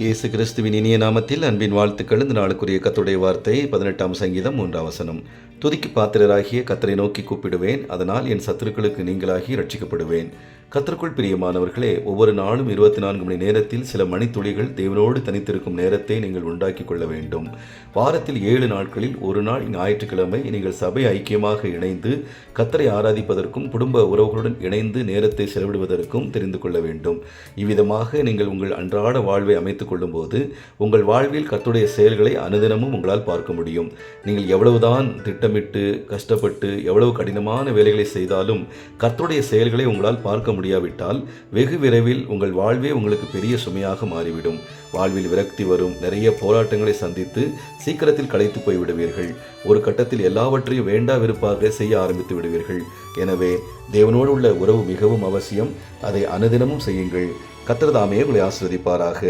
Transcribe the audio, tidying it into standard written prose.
இயேசு கிறிஸ்துவின் இனிய நாமத்தில் அன்பின் வாழ்த்துக்கள். இந்த நாளுக்குரிய கர்த்தருடைய வார்த்தை 18ஆம் சங்கீதம் 3ஆம் வசனம். துதிக்கு பாத்திரராகிய கர்த்தரை நோக்கி கூப்பிடுவேன், அதனால் என் சத்துருக்களுக்கு நீங்களாகி ரட்சிக்கப்படுவேன். கர்த்தருக்குள் பிரியமானவர்களே, ஒவ்வொரு நாளும் 24 மணி நேரத்தில் சில மணித்துளிகள் தேவனோடு தனித்திருக்கும் நேரத்தை நீங்கள் உண்டாக்கி கொள்ள வேண்டும். வாரத்தில் 7 நாட்களில் ஒரு நாள் ஞாயிற்றுக்கிழமை நீங்கள் சபை ஐக்கியமாக இணைந்து கர்த்தரை ஆராதிப்பதற்கும் குடும்ப உறவுகளுடன் இணைந்து நேரத்தை செலவிடுவதற்கும் தெரிந்து கொள்ள வேண்டும். இவ்விதமாக நீங்கள் உங்கள் அன்றாட வாழ்வை அமைத்துக் கொள்ளும்போது உங்கள் வாழ்வில் கர்த்தருடைய செயல்களை அனுதினமும் உங்களால் பார்க்க முடியும். நீங்கள் எவ்வளவுதான் திட்டமிட்டு கஷ்டப்பட்டு எவ்வளவு கடினமான வேலைகளை செய்தாலும் கர்த்தருடைய செயல்களை உங்களால் பார்க்க முடியாவிட்டால் வெகு விரைவில் உங்கள் வாழ்வே உங்களுக்கு பெரிய சுமையாக மாறிவிடும். வாழ்வில் விரக்தி வரும், நிறைய போராட்டங்களை சந்தித்து சீக்கிரத்தில் களைத்து போய்விடுவீர்கள். ஒரு கட்டத்தில் எல்லாவற்றையும் வேண்டா வெறுப்பாக செய்ய ஆரம்பித்து விடுவீர்கள். எனவே தேவனோடு உள்ள உறவு மிகவும் அவசியம். அதை அனுதினமும் செய்யுங்கள். கர்த்தர் தாமே உங்களை ஆசீர்வதிப்பாராக.